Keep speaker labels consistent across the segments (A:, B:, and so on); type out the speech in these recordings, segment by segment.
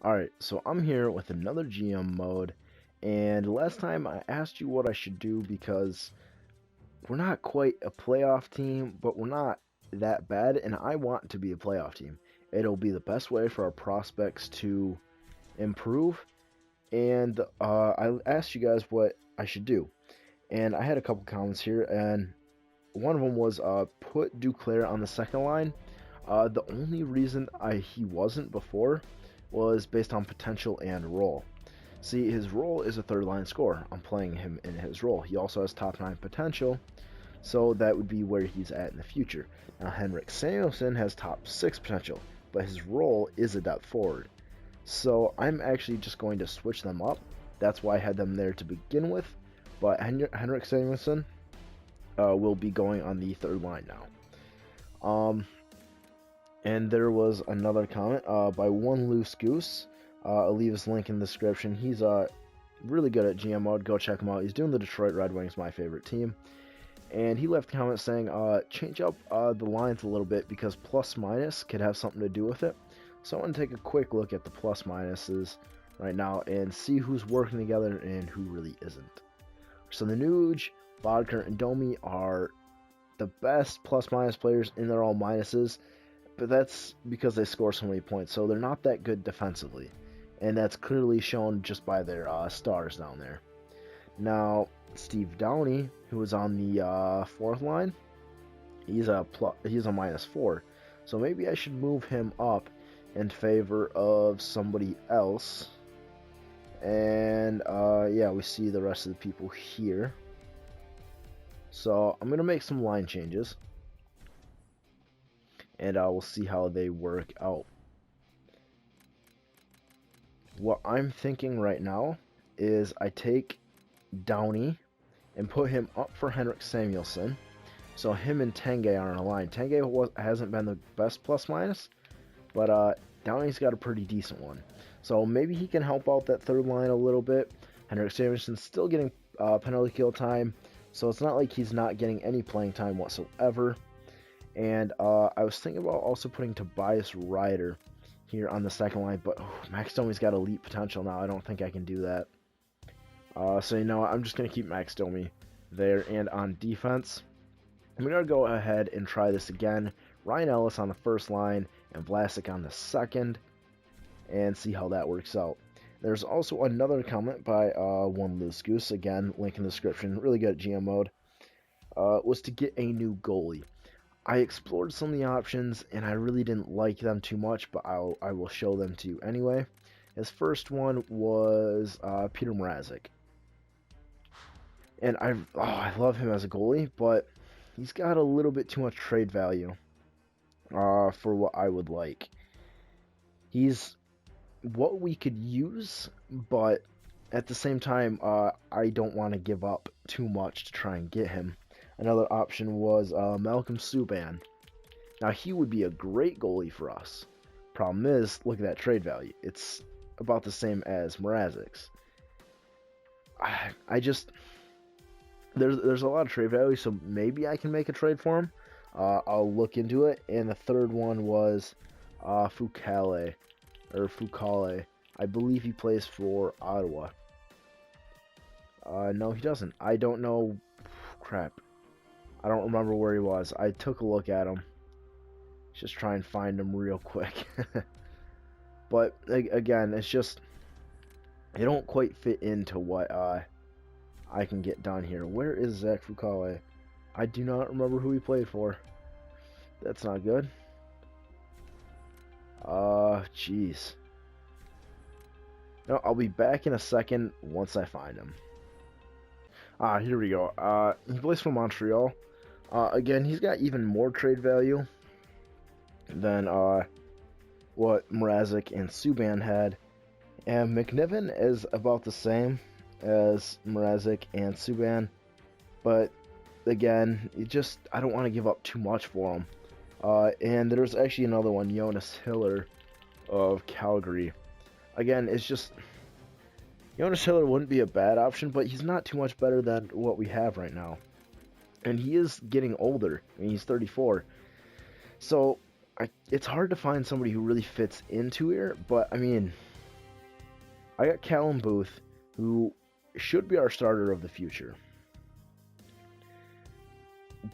A: Alright, so I'm here with another GM mode, and last time I asked you what I should do because we're not quite a playoff team, but we're not that bad, and I want to be a playoff team. It'll be the best way for our prospects to improve, and I asked you guys what I should do. And I had a couple comments here, and one of them was put Duclair on the second line. The only reason he wasn't before was based on potential and role. See, his role is a third line scorer. I'm playing him in his role. He also has top 9 potential, so that would be where he's at in the future. Now, Henrik Samuelsson has top 6 potential, but his role is a depth forward. So I'm actually just going to switch them up. That's why I had them there to begin with, but Henrik Samuelsson will be going on the third line now. And there was another comment by OneLooseGoose. I'll leave his link in the description. He's really good at GM mode. Go check him out. He's doing the Detroit Red Wings, my favorite team. And he left a comment saying, change up the lines a little bit because plus minus could have something to do with it. So I want to take a quick look at the plus minuses right now and see who's working together and who really isn't. So the Nuge, Bodker, and Domi are the best plus minus players, and they're all minuses. But that's because they score so many points, so they're not that good defensively, and that's clearly shown just by their stars down there. Now, Steve Downey, who is on the fourth line, he's a -4, so maybe I should move him up in favor of somebody else. And yeah, we see the rest of the people here. So I'm gonna make some line changes, and we'll see how they work out. What I'm thinking right now is I take Downey and put him up for Henrik Samuelsson, so him and Tange are on a line. Tange hasn't been the best plus minus, but Downey's got a pretty decent one, so maybe he can help out that third line a little bit. Henrik Samuelsson's still getting penalty kill time, so it's not like he's not getting any playing time whatsoever. And I was thinking about also putting Tobias Ryder here on the second line, but Max Domi's got elite potential now. I don't think I can do that. So you know what? I'm just going to keep Max Domi there. And on defense, I'm going to go ahead and try this again. Ryan Ellis on the first line and Vlasic on the second, and see how that works out. There's also another comment by OneLooseGoose, again, link in the description, really good at GM mode, was to get a new goalie. I explored some of the options, and I really didn't like them too much, but I will show them to you anyway. His first one was Peter Mrazek. And I love him as a goalie, but he's got a little bit too much trade value for what I would like. He's what we could use, but at the same time, I don't want to give up too much to try and get him. Another option was Malcolm Subban. Now, he would be a great goalie for us. Problem is, look at that trade value. It's about the same as Mrazek's. I just... There's a lot of trade value, so maybe I can make a trade for him. I'll look into it. And the third one was Foucault. I believe he plays for Ottawa. No, he doesn't. I don't know. Crap. I don't remember where he was. I took a look at him. Just try and find him real quick. But again, it's just they don't quite fit into what I can get done here. Where is Zach Foucault? I do not remember who he played for. That's not good. Jeez. No, I'll be back in a second once I find him. Here we go. He plays for Montreal. Again, he's got even more trade value than what Mrazek and Subban had. And McNiven is about the same as Mrazek and Subban. But again, I don't want to give up too much for him. And there's actually another one, Jonas Hiller of Calgary. Again, it's just... Jonas Hiller wouldn't be a bad option, but he's not too much better than what we have right now. And he is getting older. I mean, he's 34. So, it's hard to find somebody who really fits into here, but, I mean, I got Callum Booth, who should be our starter of the future.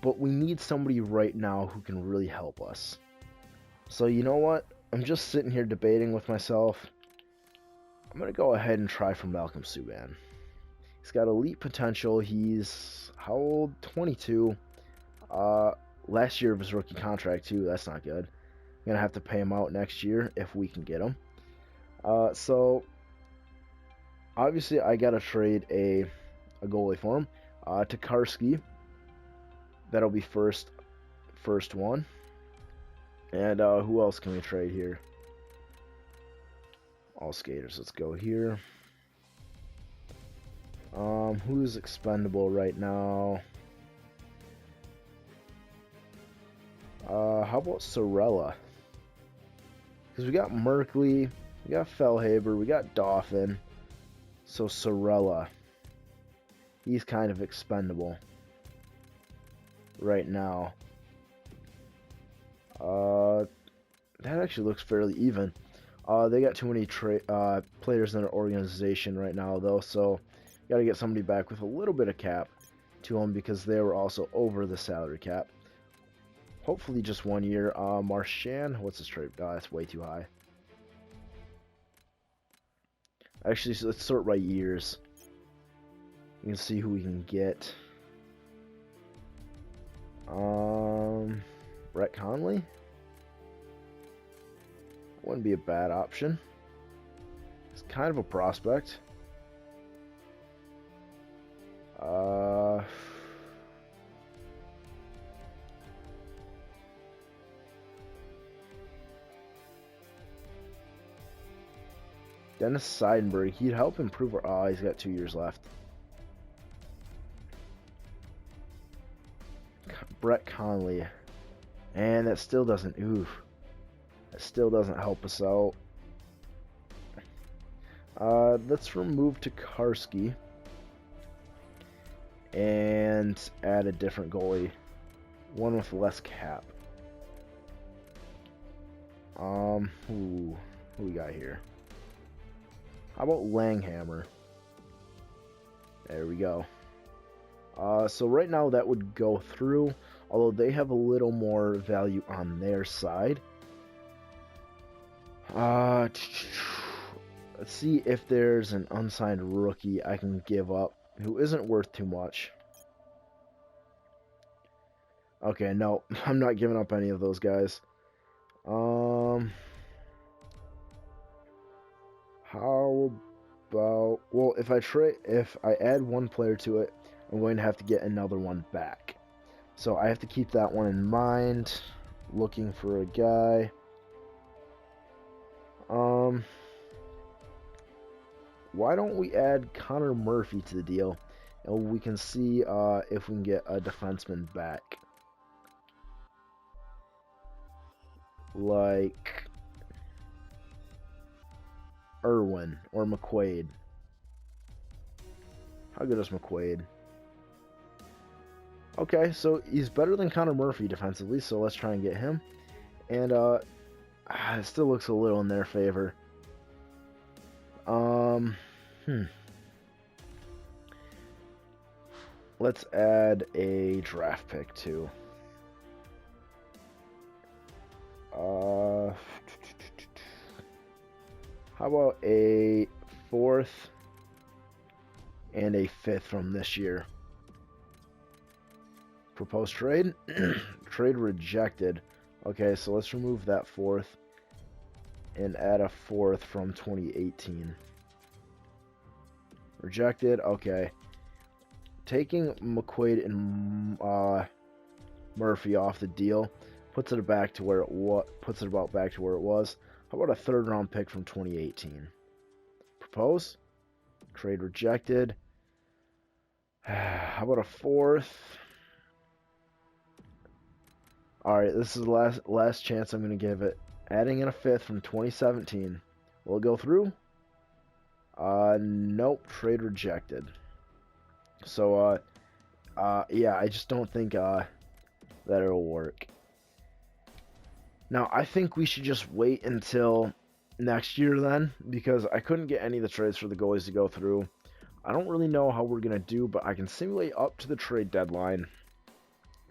A: But we need somebody right now who can really help us. So you know what? I'm just sitting here debating with myself. I'm going to go ahead and try for Malcolm Subban. He's got elite potential. He's, how old? 22. Last year of his rookie contract, too. That's not good. I'm going to have to pay him out next year if we can get him. So, obviously, I got to trade a goalie for him. Tokarski. That'll be first one. And who else can we trade here? All skaters. Let's go here. Who's expendable right now? How about Sorella? Because we got Merkley, we got Fellhaber, we got Dauphin. So Sorella. He's kind of expendable right now. That actually looks fairly even. They got too many players in their organization right now, though, so got to get somebody back with a little bit of cap to them because they were also over the salary cap. Hopefully just 1 year. Marchand, what's his trade? That's way too high. Actually, so let's sort by years. You can see who we can get. Brett Conley? Wouldn't be a bad option. It's kind of a prospect. Dennis Seidenberg, he'd help improve our... Oh, he's got 2 years left. Brett Conley. And that still doesn't... Oof. That still doesn't help us out. Let's remove Tokarski. And add a different goalie. One with less cap. Who we got here? How about Langhammer? There we go. So right now that would go through, although they have a little more value on their side. Let's see if there's an unsigned rookie I can give up who isn't worth too much. Okay, no, I'm not giving up any of those guys. How about, well, if I add one player to it, I'm going to have to get another one back. So I have to keep that one in mind. Looking for a guy. Why don't we add Connor Murphy to the deal, and we can see if we can get a defenseman back. Like Irwin or McQuaid. How good is McQuaid? Okay, so he's better than Connor Murphy defensively, so let's try and get him. And it still looks a little in their favor. Let's add a draft pick too. How about a 4th and a 5th from this year? Proposed trade? Trade rejected. Okay, so let's remove that 4th and add a 4th from 2018. Rejected. Okay. Taking McQuaid and Murphy off the deal puts it back to where it was. How about a 3rd round pick from 2018? Propose. Trade rejected. How about a 4th? Alright, this is the last chance I'm going to give it. Adding in a 5th from 2017. Will it go through? Nope. Trade rejected. So, yeah, I just don't think, that it'll work. Now, I think we should just wait until next year then, because I couldn't get any of the trades for the goalies to go through. I don't really know how we're going to do, but I can simulate up to the trade deadline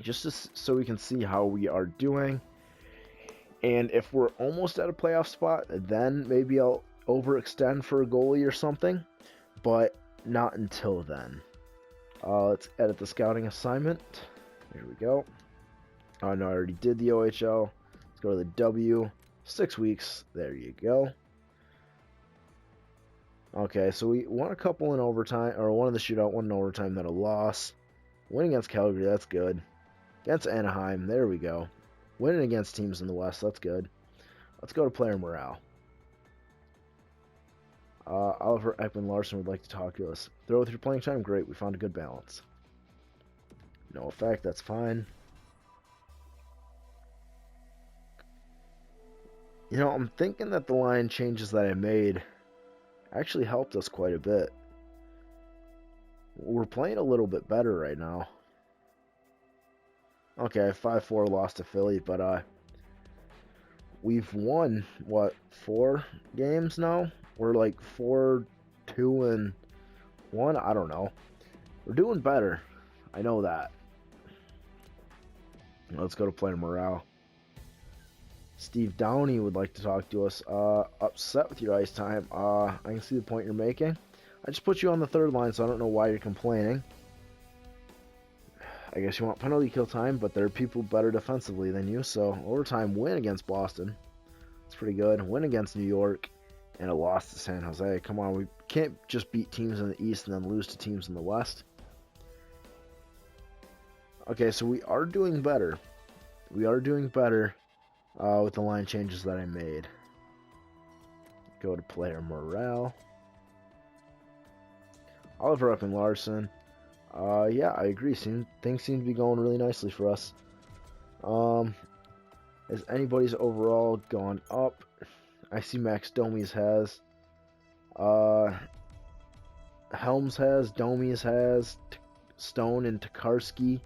A: just so we can see how we are doing. And if we're almost at a playoff spot, then maybe I'll overextend for a goalie or something, but not until then. Let's edit the scouting assignment. Here we go. Oh no, I already did the OHL. Let's go to the W. 6 weeks. There you go. Okay, so we won a couple in overtime, or one in the shootout, one in overtime, then a loss. Win against Calgary, that's good. Against Anaheim, there we go. Winning against teams in the West, that's good. Let's go to player morale. Oliver Ekman-Larsson would like to talk to us. Throw with your playing time? Great, we found a good balance. No effect, that's fine. You know, I'm thinking that the line changes that I made actually helped us quite a bit. We're playing a little bit better right now. Okay, 5-4 lost to Philly, but we've won, what, 4 games now? We're like 4-2-1. I don't know. We're doing better. I know that. Let's go to player morale. Steve Downey would like to talk to us. Upset with your ice time. I can see the point you're making. I just put you on the third line, so I don't know why you're complaining. I guess you want penalty kill time, but there are people better defensively than you, so overtime win against Boston. It's pretty good. Win against New York, and a loss to San Jose. Come on, we can't just beat teams in the East and then lose to teams in the West. Okay, so we are doing better. We are doing better with the line changes that I made. Go to player morale. Oliver Ekman-Larsson. Yeah, I agree. Things seem to be going really nicely for us. Has anybody's overall gone up? I see Max Domi's has. Helms has. Domi's has. Stone and Tokarski.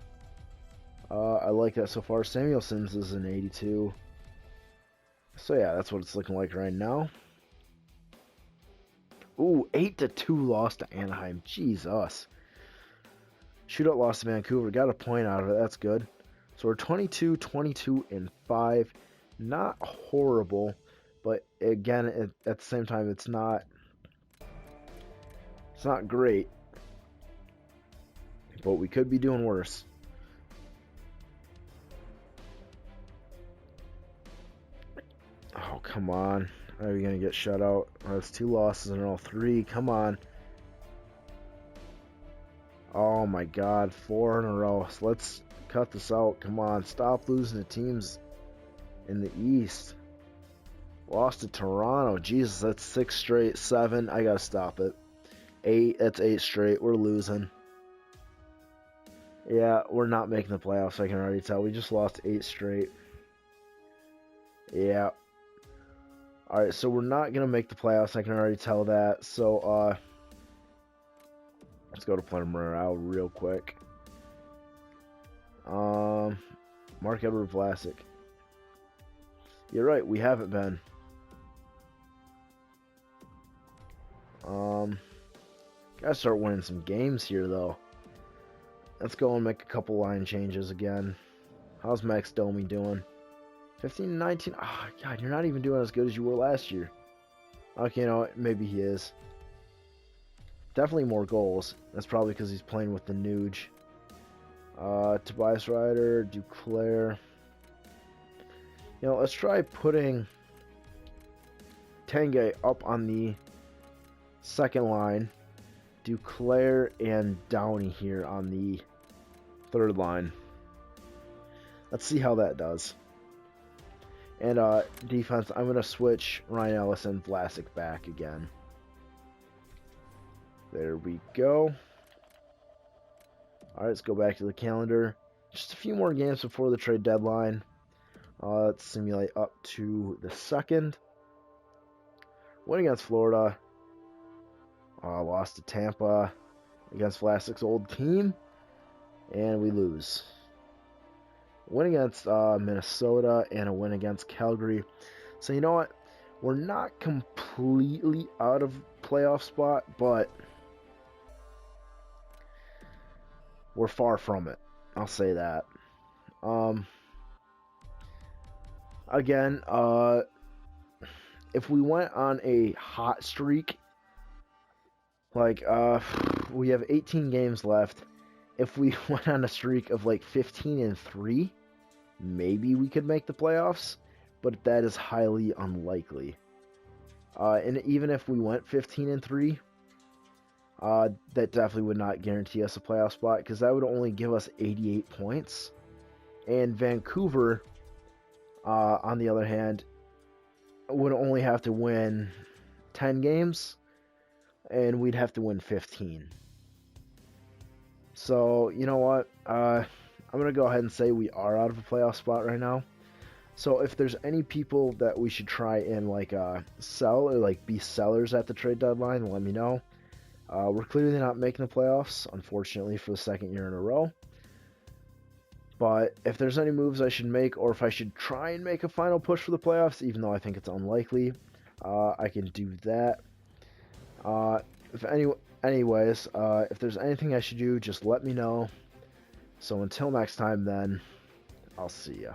A: I like that so far. Samuelson's is an 82. So yeah, that's what it's looking like right now. Ooh, 8-2 loss to Anaheim. Jesus. Shootout loss to Vancouver. Got a point out of it. That's good. So we're 22, 22, and 5. Not horrible, but again, at the same time, it's not great. But we could be doing worse. Oh, come on. Are we going to get shut out? Oh, that's 2 losses in a row. 3. Come on. Oh my god. 4 in a row. So let's cut this out. Come on. Stop losing to teams in the East. Lost to Toronto. Jesus, that's 6 straight. 7. I got to stop it. 8. That's 8 straight. We're losing. Yeah, we're not making the playoffs. I can already tell. We just lost 8 straight. Yeah. Alright, so we're not going to make the playoffs, I can already tell that. So, let's go to player morale real quick. Marc-Edouard Vlasic. You're right, we haven't been. Gotta start winning some games here, though. Let's go and make a couple line changes again. How's Max Domi doing? 15-19. Oh, God, you're not even doing as good as you were last year. Okay, you know what? Maybe he is. Definitely more goals. That's probably because he's playing with the Nuge. Tobias Ryder, Duclair. You know, let's try putting Tanguay up on the second line. Duclair and Downey here on the third line. Let's see how that does. And defense, I'm going to switch Ryan Ellis and Vlasic back again. There we go. Alright, let's go back to the calendar. Just a few more games before the trade deadline. Let's simulate up to the 2nd. Win against Florida. Lost to Tampa against Vlasic's old team. And we lose. Win against Minnesota and a win against Calgary. So you know what? We're not completely out of playoff spot, but we're far from it. I'll say that. Again, if we went on a hot streak, like, we have 18 games left. If we went on a streak of like 15-3, maybe we could make the playoffs, but that is highly unlikely. And even if we went 15-3, that definitely would not guarantee us a playoff spot, because that would only give us 88 points. And Vancouver, on the other hand, would only have to win 10 games, and we'd have to win 15. So, you know what? I'm going to go ahead and say we are out of a playoff spot right now. So if there's any people that we should try and like sell or like be sellers at the trade deadline, let me know. We're clearly not making the playoffs, unfortunately, for the second year in a row. But if there's any moves I should make, or if I should try and make a final push for the playoffs, even though I think it's unlikely, I can do that. Anyways, if there's anything I should do, just let me know. So until next time then, I'll see ya.